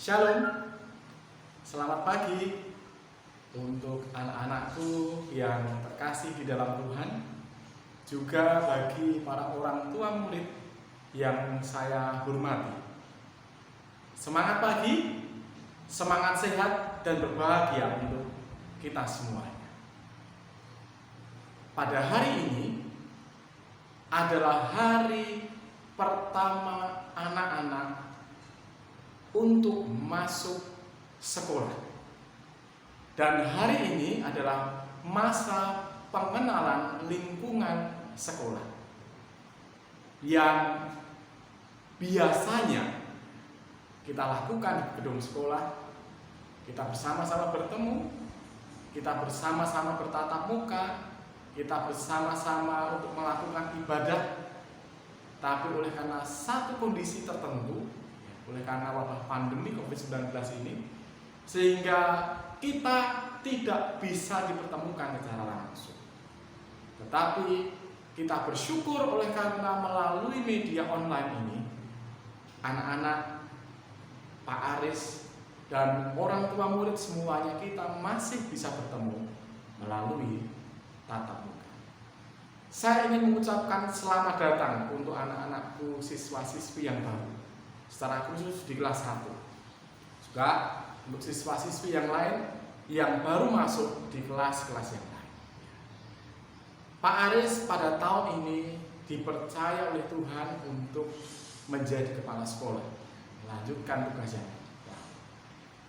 Shalom, selamat pagi untuk anak-anakku yang terkasih di dalam Tuhan, juga bagi para orang tua murid yang saya hormati. Semangat pagi, semangat sehat dan berbahagia untuk kita semuanya. Pada hari ini adalah hari pertama anak-anak untuk masuk sekolah. Dan hari ini adalah masa pengenalan lingkungan sekolah yang biasanya kita lakukan di gedung sekolah. Kita bersama-sama bertemu, kita bersama-sama bertatap muka, kita bersama-sama untuk melakukan ibadah. Tapi oleh karena satu kondisi tertentu, oleh karena wabah pandemi COVID-19 ini, sehingga kita tidak bisa dipertemukan secara langsung. Tetapi kita bersyukur oleh karena melalui media online ini, anak-anak, Pak Aris, dan orang tua murid semuanya kita masih bisa bertemu melalui tatap muka. Saya ingin mengucapkan selamat datang untuk anak-anakku siswa-siswi yang baru, secara khusus di kelas 1. Juga untuk siswa-siswi yang lain yang baru masuk di kelas-kelas yang lain. Pak Aris pada tahun ini dipercaya oleh Tuhan untuk menjadi kepala sekolah, melanjutkan tugasnya.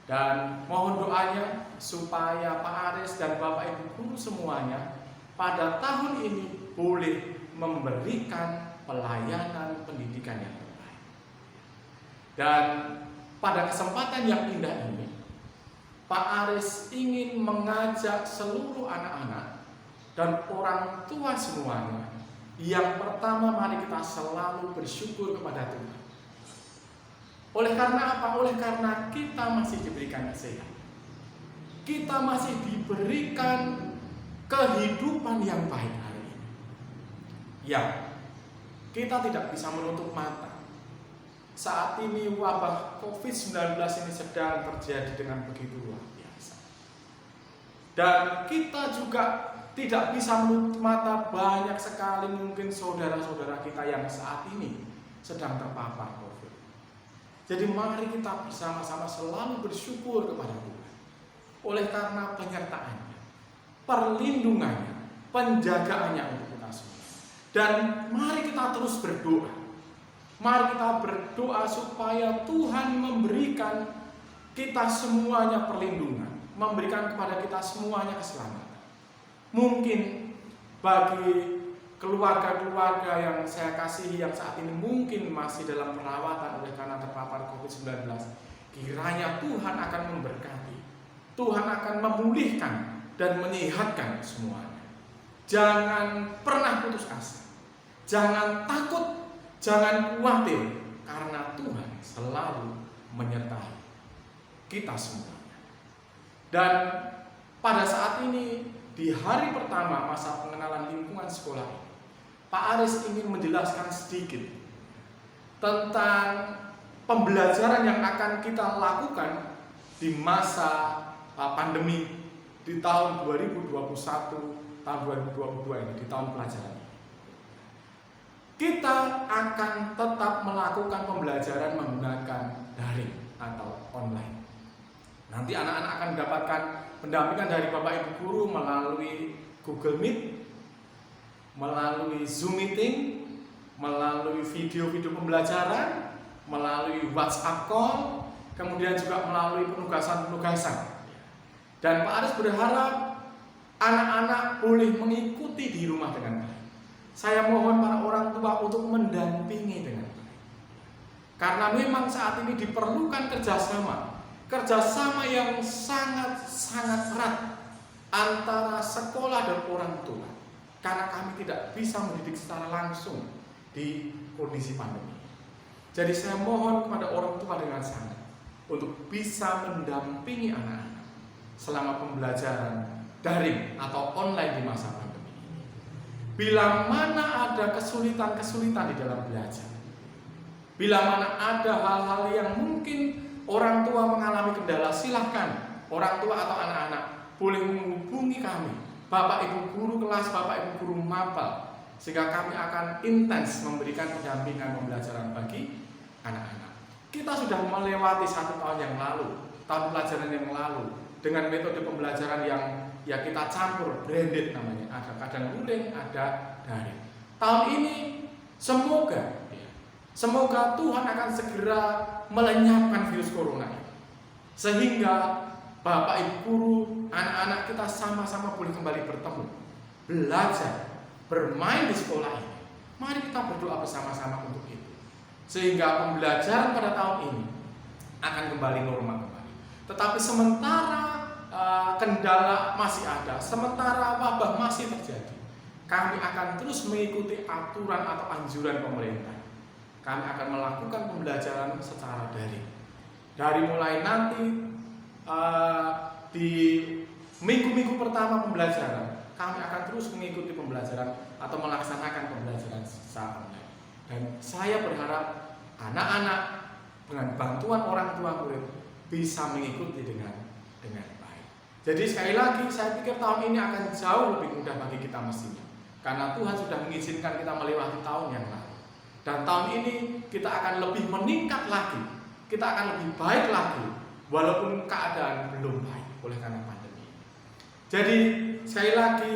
Dan mohon doanya supaya Pak Aris dan Bapak Ibu guru semuanya pada tahun ini boleh memberikan pelayanan pendidikan yang terbaik. Dan pada kesempatan yang indah ini, Pak Aris ingin mengajak seluruh anak-anak dan orang tua semuanya. Yang pertama, mari kita selalu bersyukur kepada Tuhan. Oleh karena apa? Oleh karena kita masih diberikan kesehatan. Kita masih diberikan kehidupan yang baik hari ini. Ya, kita tidak bisa menutup mata. Saat ini wabah COVID-19 ini sedang terjadi dengan begitu luar biasa. Dan kita juga tidak bisa menutup mata, banyak sekali mungkin saudara-saudara kita yang saat ini sedang terpapar COVID. Jadi mari kita bersama-sama selalu bersyukur kepada Tuhan. Oleh karena penyertaannya, perlindungannya, penjagaannya untuk kita semua. Dan mari kita terus berdoa. Mari kita berdoa supaya Tuhan memberikan kita semuanya perlindungan, memberikan kepada kita semuanya keselamatan. Mungkin bagi keluarga-keluarga yang saya kasihi yang saat ini mungkin masih dalam perawatan oleh karena terpapar COVID-19, kiranya Tuhan akan memberkati, Tuhan akan memulihkan dan menyehatkan semuanya. Jangan pernah putus asa, jangan takut, jangan khawatir, karena Tuhan selalu menyertai kita semuanya. Dan pada saat ini, di hari pertama masa pengenalan lingkungan sekolah ini, Pak Aris ingin menjelaskan sedikit tentang pembelajaran yang akan kita lakukan di masa pandemi di tahun 2021, tahun 2022 ini, di tahun pelajaran ini. Kita akan tetap melakukan pembelajaran menggunakan daring atau online. Nanti anak-anak akan mendapatkan pendampingan dari Bapak Ibu guru melalui Google Meet, melalui Zoom meeting, melalui video-video pembelajaran, melalui WhatsApp call, kemudian juga melalui penugasan-penugasan. Dan Pak Aris berharap anak-anak boleh mengikuti di rumah dengan baik. Saya mohon para orang tua untuk mendampingi dengan baik. Karena memang saat ini diperlukan kerjasama yang sangat-sangat erat antara sekolah dan orang tua. Karena kami tidak bisa mendidik secara langsung di kondisi pandemi. Jadi saya mohon kepada orang tua dengan sangat untuk bisa mendampingi anak-anak selama pembelajaran daring atau online di masa pandemi ini. Bila mana ada kesulitan-kesulitan di dalam belajar, bila mana ada hal-hal yang mungkin orang tua mengalami kendala, silahkan orang tua atau anak-anak boleh menghubungi kami, Bapak Ibu guru kelas, Bapak Ibu guru mapel, sehingga kami akan intens memberikan pendampingan pembelajaran bagi anak-anak. Kita sudah melewati 1 tahun yang lalu, tahun pelajaran yang lalu, dengan metode pembelajaran yang ya kita campur, branded namanya, ada kadang luring, ada daring. Tahun ini semoga Tuhan akan segera melenyapkan virus corona ini, sehingga Bapak Ibu guru, anak-anak kita sama-sama boleh kembali bertemu, belajar, bermain di sekolah ini. Mari kita berdoa bersama-sama untuk itu, sehingga pembelajaran pada tahun ini akan kembali normal kembali. Tetapi sementara kendala masih ada, sementara wabah masih terjadi, kami akan terus mengikuti aturan atau anjuran pemerintah. Kami akan melakukan pembelajaran secara daring. Dari mulai nanti di minggu-minggu pertama pembelajaran, kami akan terus mengikuti pembelajaran atau melaksanakan pembelajaran secara online. Dan saya berharap anak-anak dengan bantuan orang tua murid bisa mengikuti dengan baik. Jadi sekali lagi saya pikir tahun ini akan jauh lebih mudah bagi kita mestinya, karena Tuhan sudah mengizinkan kita melewati tahun yang lalu. Dan tahun ini kita akan lebih meningkat lagi, kita akan lebih baik lagi, walaupun keadaan belum baik oleh karena pandemi. Jadi sekali lagi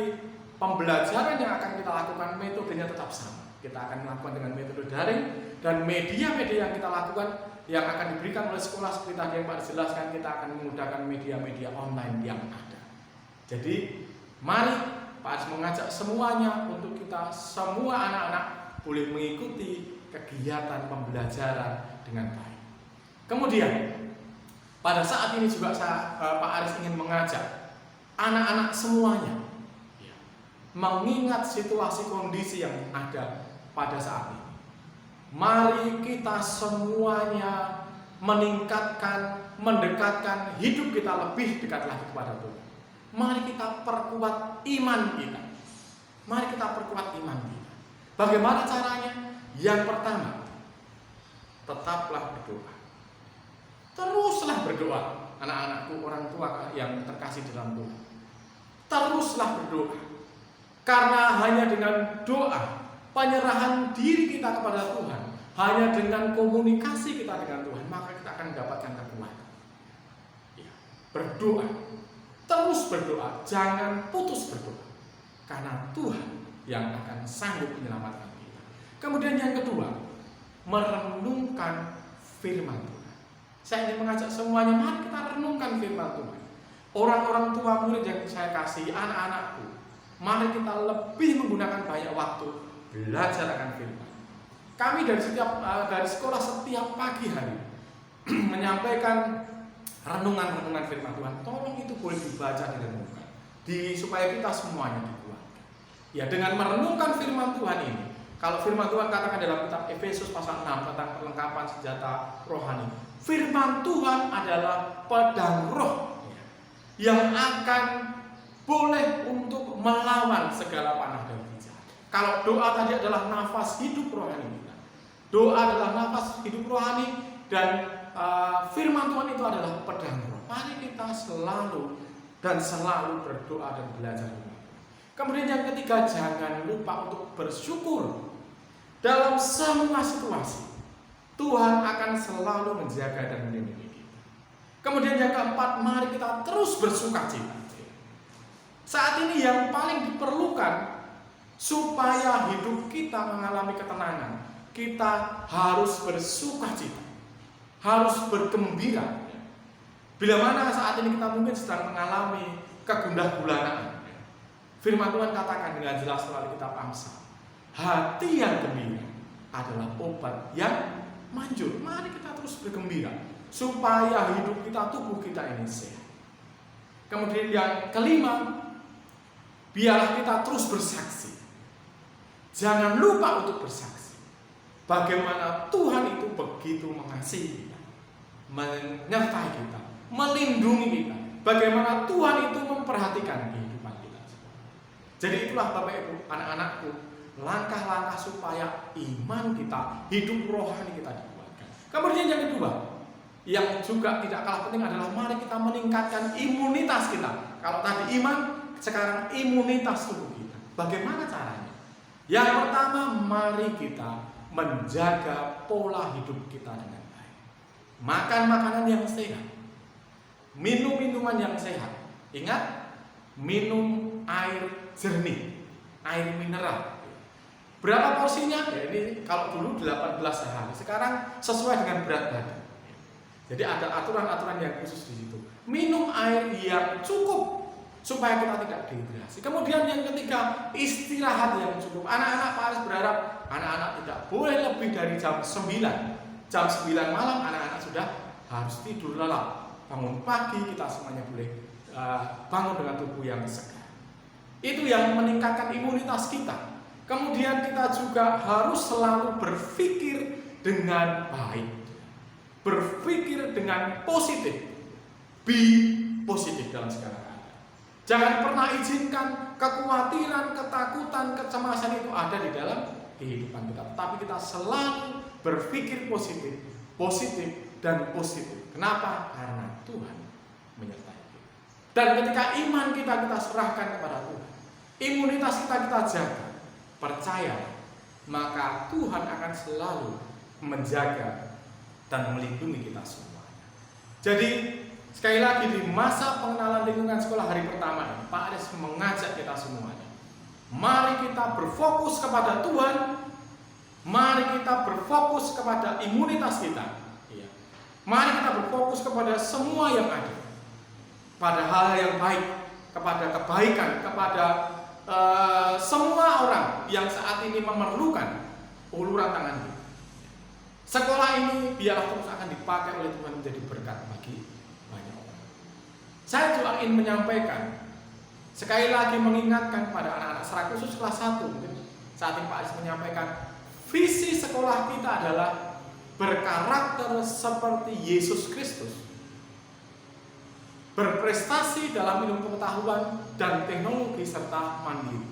pembelajaran yang akan kita lakukan metodenya tetap sama. Kita akan melakukan dengan metode daring, dan media-media yang kita lakukan yang akan diberikan oleh sekolah seperti tadi yang Pak jelaskan, kita akan menggunakan media-media online yang ada. Jadi mari Pak mengajak semuanya untuk kita semua anak-anak boleh mengikuti kegiatan pembelajaran dengan baik. Kemudian pada saat ini juga Pak Aris ingin mengajak anak-anak semuanya mengingat situasi kondisi yang ada pada saat ini. Mari kita semuanya meningkatkan, mendekatkan hidup kita lebih dekat lagi kepada Tuhan. Mari kita perkuat iman kita. Mari kita perkuat iman kita. Bagaimana caranya? Yang pertama, tetaplah berdoa. Teruslah berdoa, anak-anakku, orang tua yang terkasih dalam Tuhan. Teruslah berdoa. Karena hanya dengan doa, penyerahan diri kita kepada Tuhan, hanya dengan komunikasi kita dengan Tuhan, maka kita akan mendapatkan kekuatan. Berdoa, terus berdoa, jangan putus berdoa, karena Tuhan yang akan sanggup menyelamatkan kita. Kemudian yang kedua, merenungkan firman Tuhan. Saya ingin mengajak semuanya, mari kita renungkan firman Tuhan. Orang-orang tua murid yang saya kasih, anak-anakku, mari kita lebih menggunakan banyak waktu belajar akan firman. Kami dari sekolah setiap pagi hari menyampaikan renungan-renungan firman Tuhan. Tolong itu boleh dibaca dan direnungkan, supaya kita semuanya dikuatkan. Ya, dengan merenungkan firman Tuhan ini, kalau firman Tuhan katakan dalam kitab Efesus pasal 6 tentang perlengkapan senjata rohani, firman Tuhan adalah pedang roh yang akan boleh untuk melawan segala panah dan hujah. Kalau doa tadi adalah nafas hidup rohani kita, doa adalah nafas hidup rohani, dan firman Tuhan itu adalah pedang roh. Mari kita selalu berdoa dan belajar. Kemudian yang ketiga, jangan lupa untuk bersyukur dalam semua situasi. Tuhan akan selalu menjaga dan melindungi kita. Kemudian yang keempat, mari kita terus bersukacita. Saat ini yang paling diperlukan supaya hidup kita mengalami ketenangan, kita harus bersukacita, harus bergembira. Bila mana saat ini kita mungkin sedang mengalami kegundah gulanaan, firman Tuhan katakan dengan jelas melalui kitab Amsal, hati yang gembira adalah obat yang manjur. Mari kita terus bergembira supaya hidup kita, tubuh kita ini sehat. Kemudian yang kelima, biarlah kita terus bersaksi. Jangan lupa untuk bersaksi bagaimana Tuhan itu begitu mengasihi kita, menyertai kita, melindungi kita, bagaimana Tuhan itu memperhatikan kehidupan kita. Jadi itulah Bapak Ibu, anak-anakku, langkah-langkah supaya iman kita, hidup rohani kita dikuatkan. Kemudian yang kedua, yang juga tidak kalah penting adalah mari kita meningkatkan imunitas kita. Kalau tadi iman, sekarang imunitas tubuh kita. Bagaimana caranya? Yang pertama, mari kita menjaga pola hidup kita dengan baik. Makan makanan yang sehat, minum minuman yang sehat. Ingat, minum air jernih, air mineral. Berapa porsinya? Ya ini kalau dulu 18 sehari, sekarang sesuai dengan berat badan. Jadi ada aturan-aturan yang khusus di situ. Minum air yang cukup supaya kita tidak dehidrasi. Kemudian yang ketiga, istirahat yang cukup. Anak-anak Pak Aris berharap anak-anak tidak boleh lebih dari jam 9. Jam 9 malam anak-anak sudah harus tidur lelap. Bangun pagi kita semuanya boleh bangun dengan tubuh yang segar. Itu yang meningkatkan imunitas kita. Kemudian kita juga harus selalu berpikir dengan baik. Berpikir dengan positif. Be positif dalam segala hal. Jangan pernah izinkan kekhawatiran, ketakutan, kecemasan itu ada di dalam kehidupan kita. Tapi kita selalu berpikir positif, positif dan positif. Kenapa? Karena Tuhan menyertai kita. Dan ketika iman kita serahkan kepada Tuhan, imunitas kita jaga, percaya, maka Tuhan akan selalu menjaga dan melindungi kita semuanya. Jadi sekali lagi di masa pengenalan lingkungan sekolah hari pertama ini, Pak Aris mengajak kita semuanya. Mari kita berfokus kepada Tuhan. Mari kita berfokus kepada imunitas kita. Mari kita berfokus kepada semua yang ada. Pada hal yang baik, kepada kebaikan, kepada semua orang yang saat ini memerlukan uluran tangan kita. Sekolah ini biarlah terus akan dipakai oleh Tuhan menjadi berkat bagi banyak orang. Saya juga ingin menyampaikan, sekali lagi mengingatkan pada anak-anak secara khusus kelas 1. Mungkin saat ini Pak Aris menyampaikan, visi sekolah kita adalah berkarakter seperti Yesus Kristus. Berprestasi dalam ilmu pengetahuan dan teknologi serta mandiri.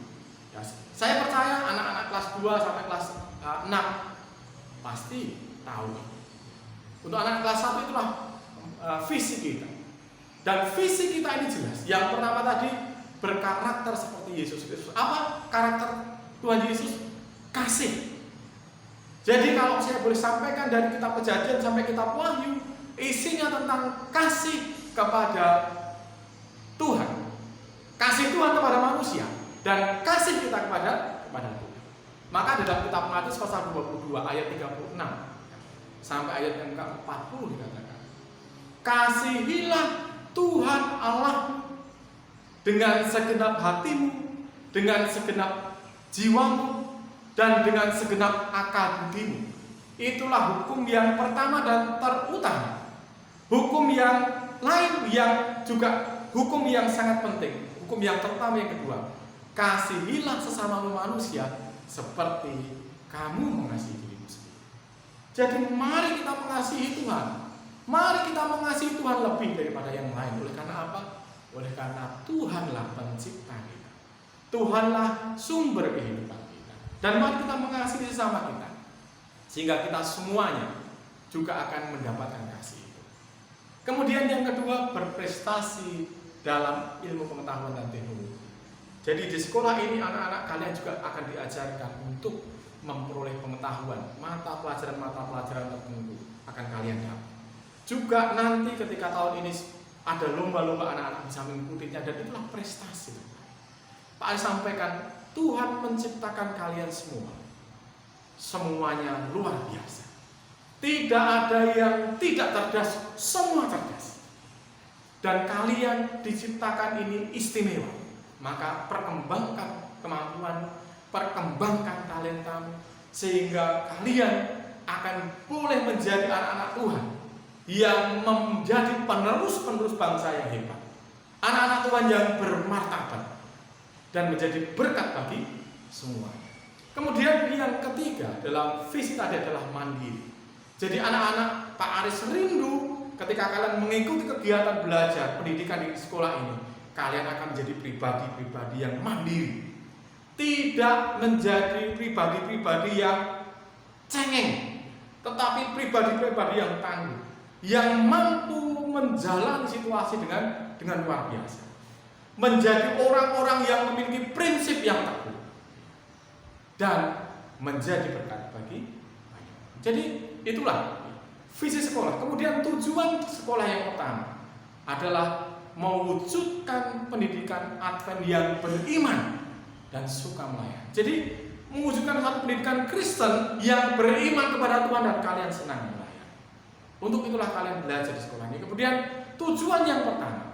Ya, saya percaya anak-anak kelas 2 sampai kelas 6 pasti tahu. Untuk anak kelas 1 itulah visi kita. Dan visi kita ini jelas. Yang pertama tadi, berkarakter seperti Yesus Kristus. Apa karakter Tuhan Yesus? Kasih. Jadi kalau saya boleh sampaikan dari kitab Kejadian sampai kitab Wahyu, isinya tentang kasih kepada Tuhan. Kasih Tuhan kepada manusia dan kasih kita kepada Tuhan. Maka dalam kitab Matius pasal 22 ayat 36 sampai ayat yang ke-40 dikatakan, kasihilah Tuhan Allah dengan segenap hatimu, dengan segenap jiwamu, dan dengan segenap akal budimu. Itulah hukum yang pertama dan terutama. Hukum yang lain yang juga hukum yang sangat penting. Hukum yang terutama yang kedua, kasihilah sesamamu manusia seperti kamu mengasihi dirimu sendiri. Jadi mari kita mengasihi Tuhan. Mari kita mengasihi Tuhan lebih daripada yang lain. Oleh karena apa? Oleh karena Tuhanlah pencipta kita. Tuhanlah sumber kehidupan kita. Dan mari kita mengasihi sesama kita, sehingga kita semuanya juga akan mendapatkan kasih itu. Kemudian yang kedua, berprestasi dalam ilmu pengetahuan dan teknologi. Jadi di sekolah ini anak-anak kalian juga akan diajarkan untuk memperoleh pengetahuan, mata pelajaran tertentu akan kalian dapat. Juga nanti ketika tahun ini ada lomba-lomba, anak-anak bisa mengikutinya, dan itulah prestasi. Pak Aris sampaikan, Tuhan menciptakan kalian semua. Semuanya luar biasa. Tidak ada yang tidak cerdas, semua cerdas. Dan kalian diciptakan ini istimewa. Maka perkembangkan kemampuan, perkembangkan talentamu, sehingga kalian akan boleh menjadi anak-anak Tuhan yang menjadi penerus-penerus bangsa yang hebat. Anak-anak Tuhan yang bermartabat dan menjadi berkat bagi semua. Kemudian yang ketiga dalam visi tadi adalah mandiri. Jadi anak-anak Pak Aris rindu ketika kalian mengikuti kegiatan belajar pendidikan di sekolah ini, kalian akan menjadi pribadi-pribadi yang mandiri. Tidak menjadi pribadi-pribadi yang cengeng, tetapi pribadi-pribadi yang tangguh. yang mampu menjalani situasi dengan luar biasa. Menjadi orang-orang yang memiliki prinsip yang teguh dan menjadi berkat bagi banyak. Jadi itulah visi sekolah. Kemudian tujuan sekolah yang pertama adalah mewujudkan pendidikan Advent yang beriman dan suka melayani. Jadi mewujudkan satu pendidikan Kristen yang beriman kepada Tuhan dan kalian senang melayani. Untuk itulah kalian belajar di sekolah ini. Kemudian tujuan yang pertama,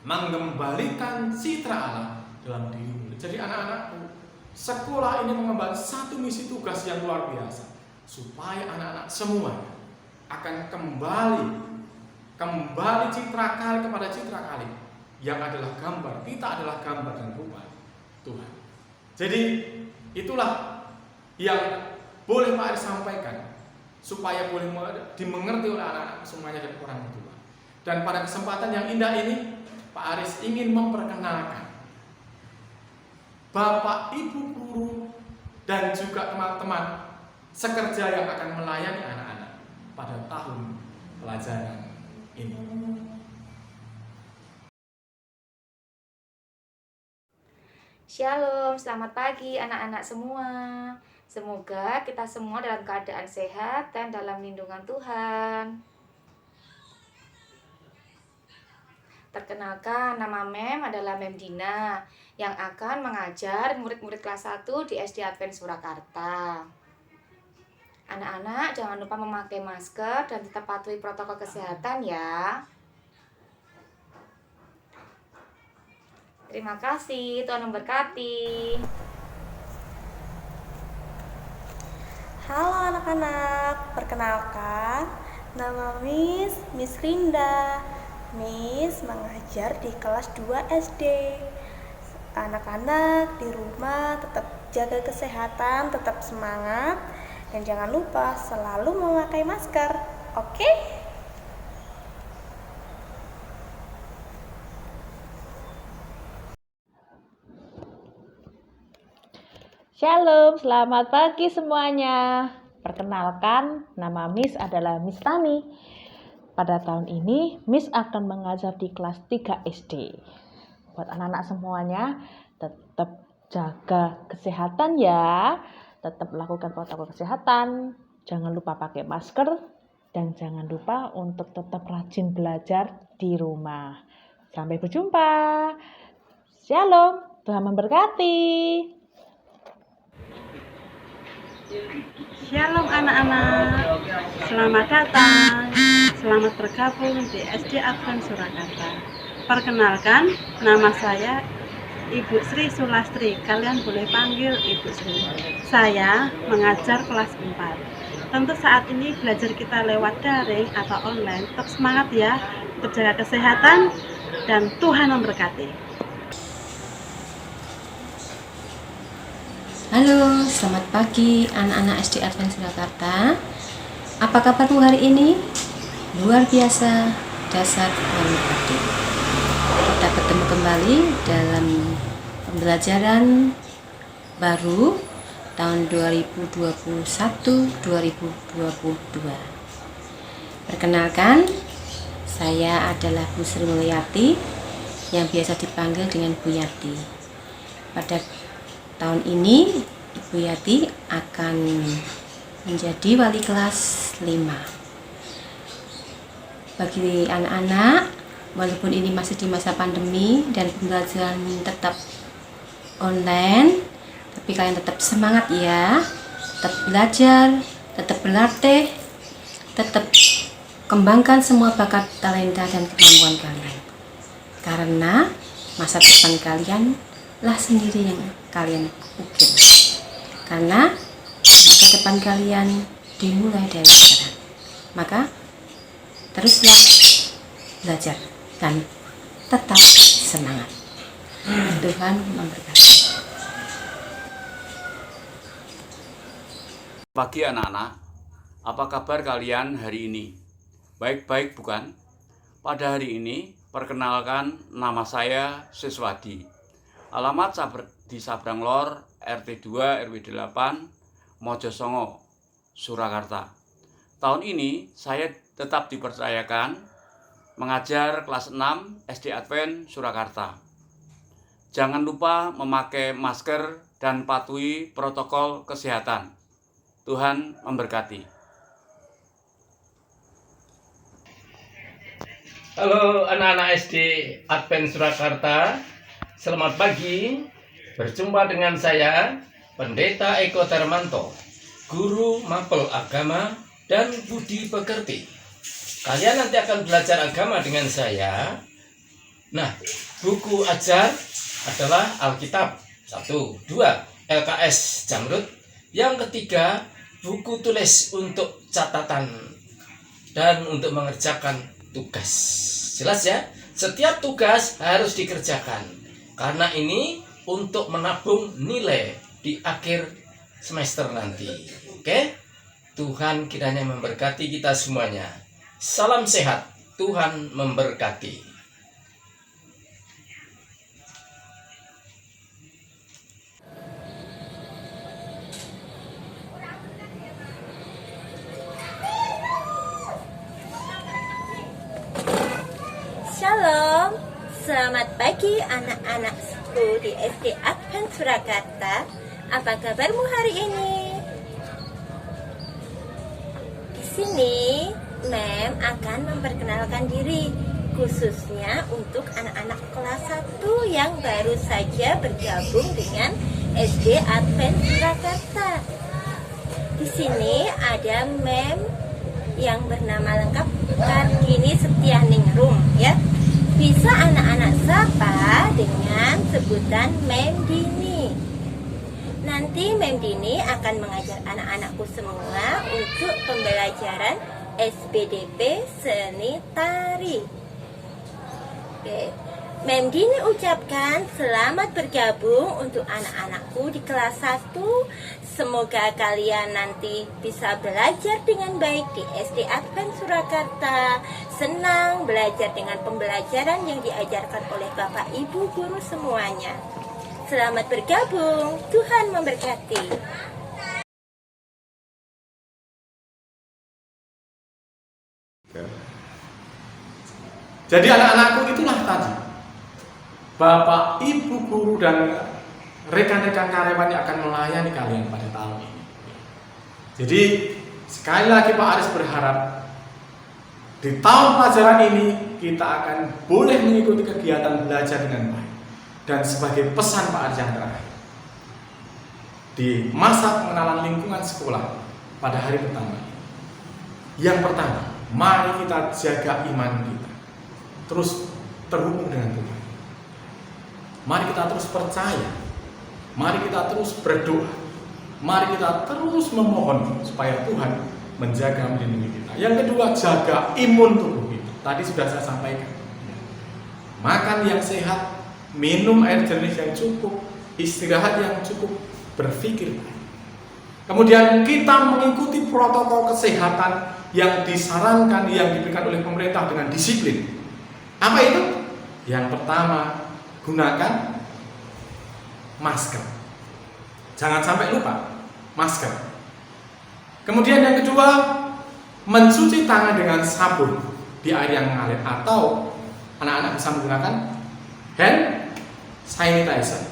mengembalikan citra Allah dalam diri. Jadi anak-anakku, sekolah ini mengemban satu misi tugas yang luar biasa, supaya anak-anak semua akan kembali citra kali kepada citra kali yang adalah gambar. Kita adalah gambar dan rupa Tuhan. Jadi itulah yang boleh Pak Aris sampaikan, supaya boleh dimengerti oleh anak-anak semuanya dan orang tua. Dan pada kesempatan yang indah ini, Pak Aris ingin memperkenalkan Bapak Ibu guru dan juga teman-teman sekerja yang akan melayani anak-anak pada tahun pelajaran ini. Shalom, selamat pagi anak-anak semua. Semoga kita semua dalam keadaan sehat dan dalam lindungan Tuhan. Perkenalkan, nama Mem adalah Mem Dina yang akan mengajar murid-murid kelas 1 di SD Advent Surakarta. Anak-anak jangan lupa memakai masker dan tetap patuhi protokol kesehatan ya. Terima kasih, Tuhan memberkati. Halo anak-anak, perkenalkan nama Miss Rinda. Miss mengajar di kelas 2 SD. Anak-anak di rumah tetap jaga kesehatan, tetap semangat, dan jangan lupa selalu memakai masker. Oke? Shalom, selamat pagi semuanya. Perkenalkan, nama Miss adalah Miss Tani. Pada tahun ini, Miss akan mengajar di kelas 3 SD. Buat anak-anak semuanya, tetap jaga kesehatan ya. Tetap lakukan protokol kesehatan. Jangan lupa pakai masker. Dan jangan lupa untuk tetap rajin belajar di rumah. Sampai berjumpa. Shalom, Tuhan memberkati. Shalom anak-anak, selamat datang, selamat bergabung di SD Advent Surakarta. Perkenalkan, nama saya Ibu Sri Sulastri, kalian boleh panggil Ibu Sri. Saya mengajar kelas 4. Tentu saat ini belajar kita lewat daring atau online, tetap semangat ya, tetap jaga kesehatan, dan Tuhan memberkati. Halo, selamat pagi anak-anak SD Advent Surakarta. Apa kabarmu hari ini? Luar biasa, dasar memberkati. Kita bertemu kembali dalam pembelajaran baru tahun 2021-2022. Perkenalkan, saya adalah Bu Sri Mulyati yang biasa dipanggil dengan Bu Yati. Pada tahun ini Ibu Yati akan menjadi wali kelas 5. Bagi anak-anak, walaupun ini masih di masa pandemi dan pembelajaran tetap online, tapi kalian tetap semangat ya, tetap belajar, tetap berlatih, tetap kembangkan semua bakat, talenta dan kemampuan kalian. Karena masa depan kalian lah sendiri yang kalian ukir. Karena masa depan kalian dimulai dari sekarang. Maka teruslah belajar dan tetap semangat. Tuhan memberkati. Pagi anak-anak, apa kabar kalian hari ini? Baik-baik bukan? Pada hari ini, perkenalkan nama saya Siswadi. Alamat di Sabrang Lor, RT 2 RW 8, Mojosongo, Surakarta. Tahun ini saya tetap dipercayakan mengajar kelas 6 SD Advent Surakarta. Jangan lupa memakai masker dan patuhi protokol kesehatan. Tuhan memberkati. Halo anak-anak SD Advent Surakarta, selamat pagi. Berjumpa dengan saya, Pendeta Eko Darmanto, Guru Mapel Agama dan Budi Pekerti. Kalian nanti akan belajar agama dengan saya. Nah, buku ajar adalah Alkitab 1, 2 LKS Jamrut. Yang ketiga, buku tulis untuk catatan dan untuk mengerjakan tugas. Jelas ya? Setiap tugas harus dikerjakan. Karena ini untuk menabung nilai di akhir semester nanti. Oke? Tuhan kiranya memberkati kita semuanya. Salam sehat. Tuhan memberkati. Shalom, selamat pagi anak-anakku di SD Advent Surakarta. Apa kabarmu hari ini? Di sini, Mem akan memperkenalkan diri, khususnya untuk anak-anak kelas 1 yang baru saja bergabung dengan SD Advent Surakarta. Di sini ada Mem yang bernama lengkap Kartini Setianingrum, ya. Bisa anak-anak sapa dengan sebutan Mem Dini. Nanti Mem Dini akan mengajar anak-anakku semua untuk pembelajaran SPDP Seni Tari. Oke. Mem Dini ucapkan selamat bergabung untuk anak-anakku di kelas 1. Semoga kalian nanti bisa belajar dengan baik di SD Advent Surakarta. Senang belajar dengan pembelajaran yang diajarkan oleh Bapak Ibu guru semuanya. Selamat bergabung, Tuhan memberkati. Jadi anak-anakku itulah tadi, Bapak, Ibu, guru, dan rekan-rekan karyawan yang akan melayani kalian pada tahun ini. Jadi sekali lagi Pak Aris berharap di tahun pelajaran ini kita akan boleh mengikuti kegiatan belajar dengan baik. Dan sebagai pesan Pak Aris yang terakhir, di masa pengenalan lingkungan sekolah pada hari pertama, yang pertama, mari kita jaga iman kita, terus terhubung dengan Tuhan. Mari kita terus percaya, mari kita terus berdoa, mari kita terus memohon supaya Tuhan menjaga melindungi kita. Yang kedua, jaga imun tubuh kita. Tadi sudah saya sampaikan. Makan yang sehat, minum air jernih yang cukup, istirahat yang cukup, berpikir baik. Kemudian kita mengikuti protokol kesehatan yang disarankan, yang diberikan oleh pemerintah dengan disiplin. Apa itu? Yang pertama, gunakan masker. Jangan sampai lupa masker. Kemudian yang kedua, mencuci tangan dengan sabun di air yang mengalir, atau anak-anak bisa menggunakan hand sanitizer.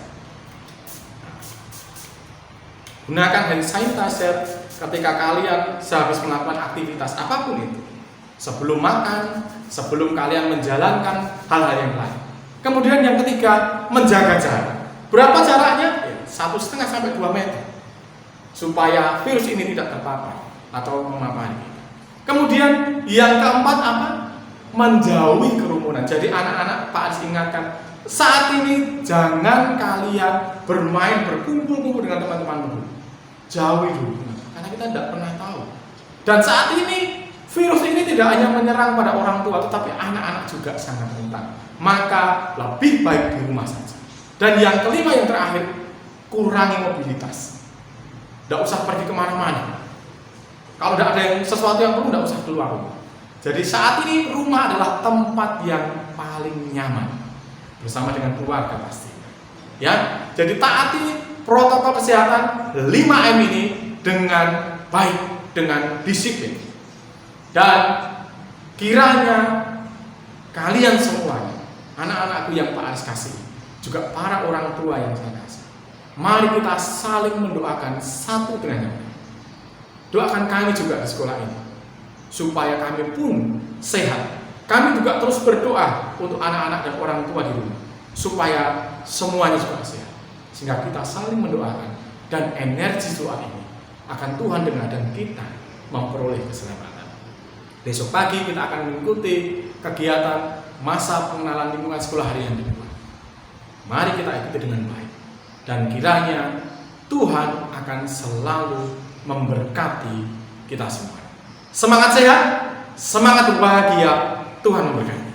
Gunakan hand sanitizer ketika kalian sehabis melakukan aktivitas apapun itu. Sebelum makan, sebelum kalian menjalankan hal-hal yang lain. Kemudian yang ketiga, menjaga jarak. Berapa jaraknya? 1,5 sampai 2 meter. Supaya virus ini tidak terpapar atau memapari kita. Kemudian yang keempat apa? Menjauhi kerumunan. Jadi anak-anak Pak Aris ingatkan, saat ini jangan kalian bermain berkumpul-kumpul dengan teman-teman dulu. Jauhi dulu, karena kita tidak pernah tahu. Dan saat ini virus ini tidak hanya menyerang pada orang tua, tetapi anak-anak juga sangat rentan. Maka lebih baik di rumah saja. Dan yang kelima, yang terakhir, kurangi mobilitas. Tidak usah pergi kemana-mana. Kalau tidak ada sesuatu yang perlu, tidak usah keluar rumah. Jadi saat ini rumah adalah tempat yang paling nyaman bersama dengan keluarga pasti. Ya, jadi taati protokol kesehatan 5M ini dengan baik, dengan disiplin. Dan Kiranya kalian semua, anak-anakku yang Pak Aris kasih, juga para orang tua yang saya kasih, mari kita saling mendoakan satu dengan yang lain. Doakan kami juga di sekolah ini, supaya kami pun sehat. Kami juga terus berdoa untuk anak-anak dan orang tua di rumah, supaya semuanya juga sehat. Sehingga kita saling mendoakan, dan energi doa ini akan Tuhan dengar dan kita memperoleh keselamatan. Besok pagi kita akan mengikuti kegiatan masa pengenalan lingkungan sekolah harian kedua. Mari kita ikuti dengan baik, dan kiranya Tuhan akan selalu memberkati kita semua. Semangat sehat, semangat berbahagia, Tuhan memberkati.